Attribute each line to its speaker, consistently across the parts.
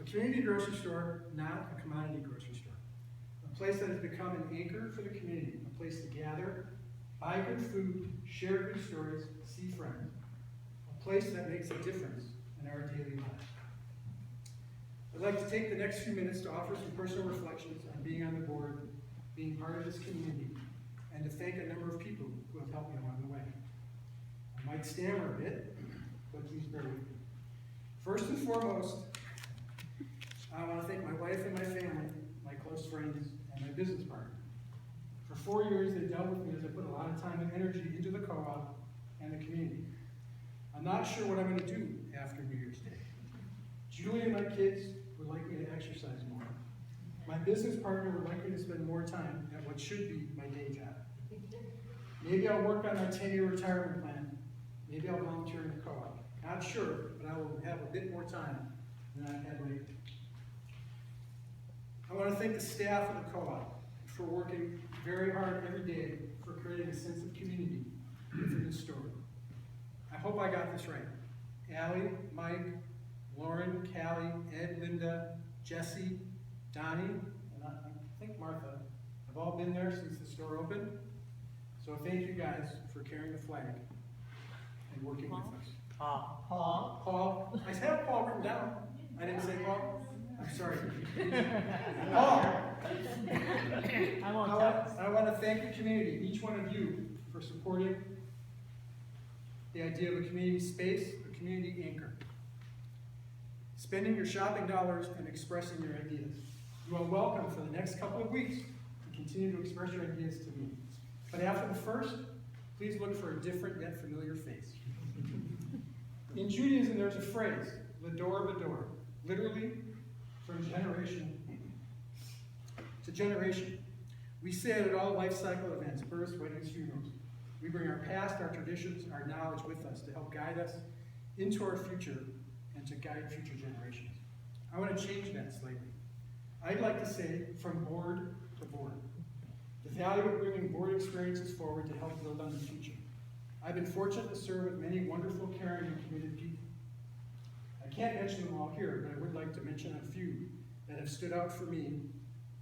Speaker 1: community grocery store, not a commodity grocery store. A place that has become an anchor for the community, a place to gather, buy good food, share good stories, see friends. A place that makes a difference in our daily lives. I'd like to take the next few minutes to offer some personal reflections on being on the board, being part of this community, and to thank a number of people who have helped me along the way. I might stammer a bit, but please bear with me. First and foremost, I want to thank my wife and my family, my close friends, and my business partner. For 4 years, they dealt with me as I put a lot of time and energy into the co-op and the community. I'm not sure what I'm going to do after New Year's Day. Julie and my kids would like me to exercise more. My business partner would like me to spend more time at what should be my day job. Maybe I'll work on my 10-year retirement plan. Maybe I'll volunteer in the co-op. Not sure, but I will have a bit more time than I've had lately. I want to thank the staff of the co-op for working very hard every day for creating a sense of community within the store. I hope I got this right. Allie, Mike, Lauren, Callie, Ed, Linda, Jesse, Donnie, and I think Martha have all been there since the store opened. So thank you guys for carrying the flag and working with us. Paul. I have Paul written down. I didn't say Paul. I'm sorry. Paul. I want to thank the community, each one of you, for supporting the idea of a community space, a community anchor. Spending your shopping dollars and expressing your ideas. You are welcome for the next couple of weeks to continue to express your ideas to me. But after the first, please look for a different yet familiar face. In Judaism, there's a phrase, l'dor v'dor, literally from generation to generation. We say it at all life cycle events, births, weddings, funerals. We bring our past, our traditions, our knowledge with us to help guide us into our future and to guide future generations. I want to change that slightly. I'd like to say from board to board. The value of bringing board experiences forward to help build on the future. I've been fortunate to serve with many wonderful, caring, and committed people. I can't mention them all here, but I would like to mention a few that have stood out for me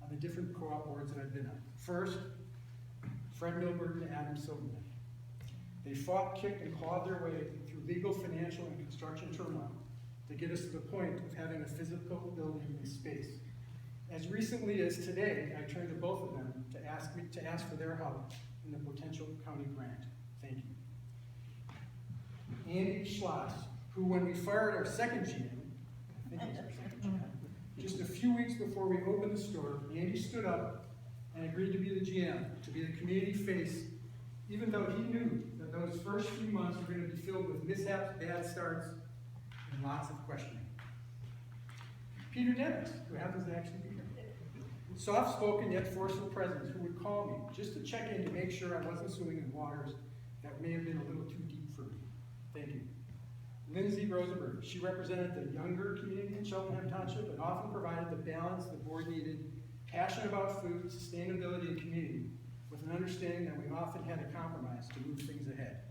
Speaker 1: on the different co-op boards that I've been on. First, Fred Milberg and Adam Silverman. They fought, kicked, and clawed their way through legal, financial, and construction turmoil to get us to the point of having a physical building and space. As recently as today, I turned to both of them to ask for their help in the potential county grant. Thank you. Andy Schloss, who when we fired our second GM, I think it was our second GM, just a few weeks before we opened the store, Andy stood up and agreed to be the GM, to be the community face, even though he knew that those first few months were going to be filled with mishaps, bad starts, and lots of questioning. Peter Dennis, who happens to actually be here. Soft-spoken yet forceful presence who would call me just to check in to make sure I wasn't swimming in waters that may have been a little too deep for me. Thank you. Lindsay Rosenberg, she represented the younger community in Cheltenham Township and often provided the balance the board needed, passionate about food, sustainability, and community, with an understanding that we often had to compromise to move things ahead.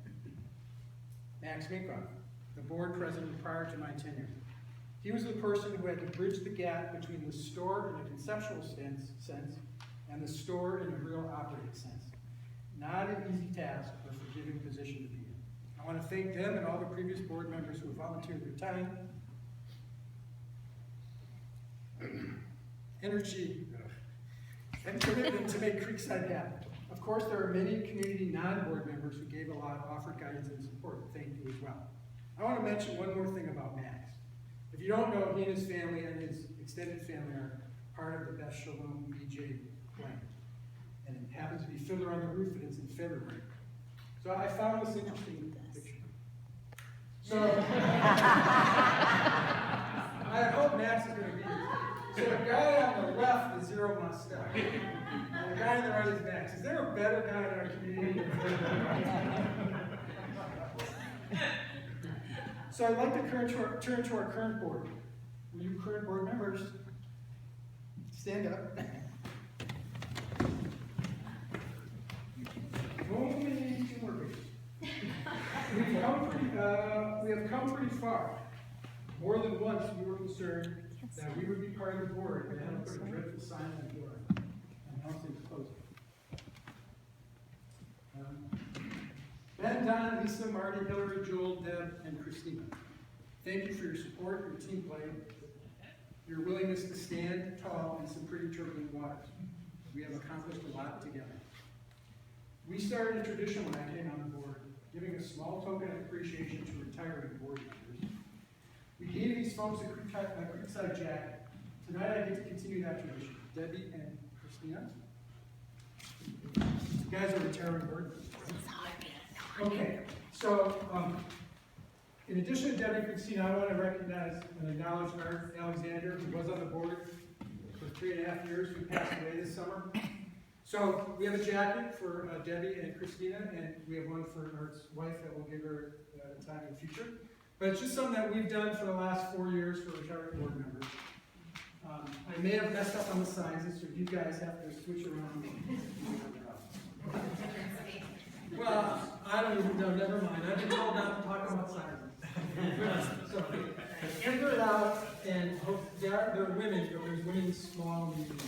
Speaker 1: Max Minkoff, the board president prior to my tenure. He was the person who had to bridge the gap between the store in a conceptual sense and the store in a real operating sense. Not an easy task or forgiving position to be in. I want to thank them and all the previous board members who have volunteered their time, energy, and commitment to make CreekSide happen. Of course, there are many community non-board members who gave a lot, offered guidance and support. Thank you as well. I want to mention one more thing about Max. If you don't know, he and his family and his extended family are part of the Beth Shalom BJ plan. And it happens to be Fiddler on the Roof, and it's in February. So I found this interesting picture. So I hope Max is going to be here. So the guy on the left is Zero Mostel. And the guy on the right is Max. Is there a better guy in our community? So I'd like to turn to our current board. Will you current board members stand up? Only 2 more pages. We have come pretty far. More than once we were concerned that we would be part of the board, they had to put a dreadful sign on the door announcing closing. Ben, Don, Lisa, Marty, Hillary, Joel, Deb, and Christina. Thank you for your support, your team play, your willingness to stand tall in some pretty turbulent waters. We have accomplished a lot together. We started a tradition when I came on the board, giving a small token of appreciation to retiring board members. We gave these folks a CreekSide jacket. Tonight I get to continue that tradition. Debbie and Christina. You guys are retiring board members. Okay, so in addition to Debbie and Christina, I want to recognize and acknowledge Art Alexander, who was on the board for 3.5 years, who passed away this summer. So we have a jacket for Debbie and Christina, and we have one for Art's wife that we'll give her at a time in the future. But it's just something that we've done for the last 4 years for retired board members. I may have messed up on the sizes, so you guys have to switch around. Well, I don't even know, never mind. I've been told not to talk about sizes. So, figure it out, and hope there are women, but there's women small, medium.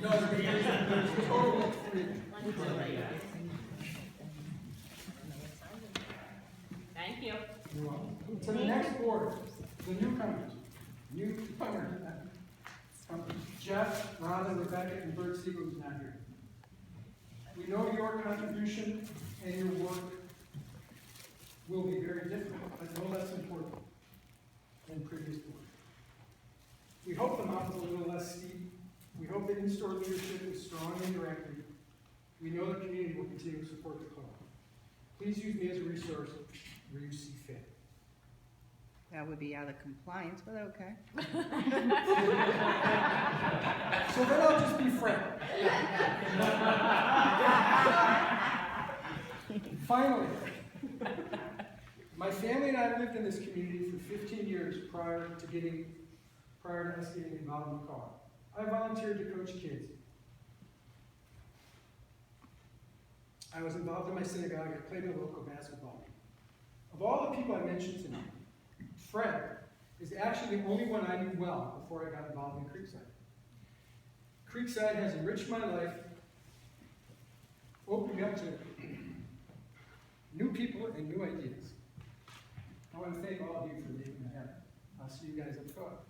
Speaker 1: No, there's a total of 3.
Speaker 2: Thank you.
Speaker 1: You're welcome. To the next board, the newcomers. Jeff, Rhonda, Rebecca, and Bert Siegel, who's not here. We know your contribution and your work will be very different, but no less important than previous boards. We hope the mountain's a little less steep. We hope the in-store leadership is strong and directed. We know the community will continue to support the club. Please use me as a resource where you see fit.
Speaker 3: That would be out of compliance, but okay.
Speaker 1: So then I'll just be frank. Finally, my family and I lived in this community for 15 years prior to us getting involved in the co-op. I volunteered to coach kids. I was involved in my synagogue. I played in a local basketball league. Of all the people I mentioned tonight, Fred is actually the only one I knew well before I got involved in CreekSide. CreekSide has enriched my life, opening up to new people and new ideas. I want to thank all of you for making that happen. I'll see you guys at the co-op.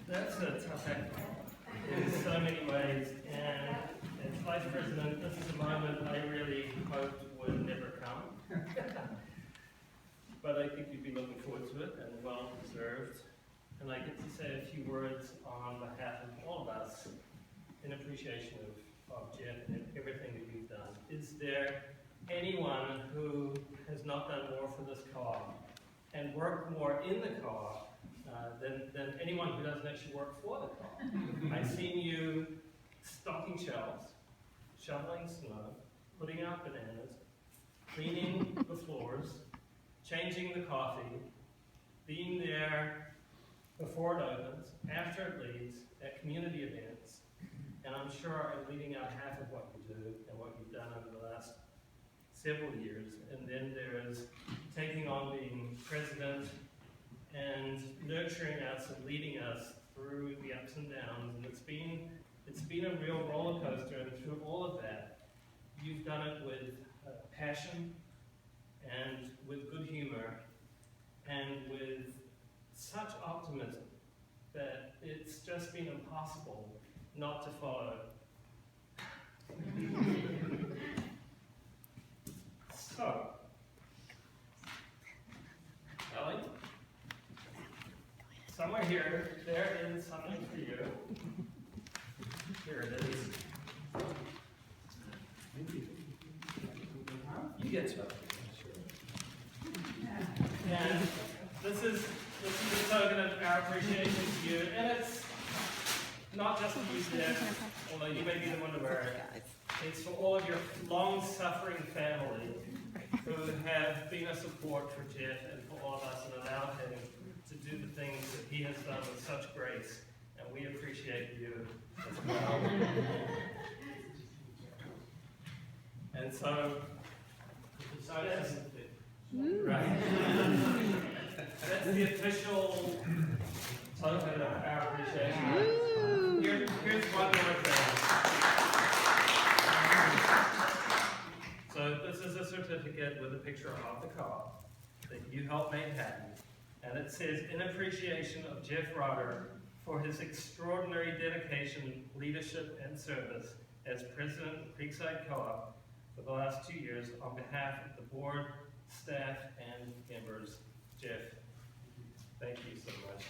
Speaker 4: That's a tough act in so many ways, and as Vice President, this is a moment I really hoped would never come. But I think you'd be looking forward to it, and well deserved. And I get to say a few words on behalf of all of us in appreciation of Jeff and everything that you've done. Is there anyone who has not done more for this co-op and worked more in the co-op than anyone who doesn't actually work for the co-op? I've seen you stocking shelves, shoveling snow, putting out bananas, cleaning the floors, changing the coffee, being there before it opens, after it leaves, at community events, and I'm sure I'm leaving out half of what you do and what you've done over the last several years. And then there is taking on being president and nurturing us and leading us through the ups and downs. And it's been a real roller coaster, and through all of that, you've done it with passion and with good humor and with such optimism that it's just been impossible not to follow. So, Ellie, somewhere here, there is something for you. Here it is. You get to it. And this is a token of our appreciation to you, and it's not just for you, Jeff, although you may be the one to wear it. It's for all of your long-suffering family who have been a support for Jeff and for all of us and allowed him to he has done with such grace, and we appreciate you as well. And so, that's, right. That's the official token of our appreciation. Here's one more thing. So this is a certificate with a picture of the Co-op that you helped make happen. And it says, in appreciation of Jeff Rotter for his extraordinary dedication, leadership, and service as president of CreekSide Co-op for the last 2 years, on behalf of the board, staff, and members, Jeff, thank you so much.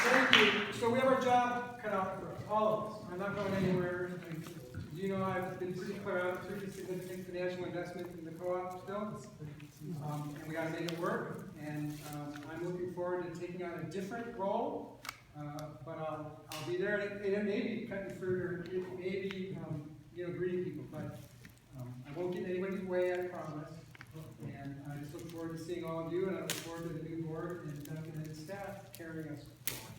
Speaker 1: Thank you. So we have our job cut out for all of us. I'm not going anywhere. You know, I've been pretty clear out, pretty significant financial investment in the co-op still. And we gotta make it work. And I'm looking forward to taking on a different role. But I'll be there, and it may be cutting fruit, or it may be, greeting people. But I won't get in anybody's way, I promise. And I just look forward to seeing all of you, and I look forward to the new board and Duncan and his staff carrying us forward.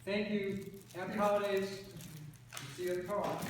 Speaker 1: Thank you. Happy holidays. See you at the co-op.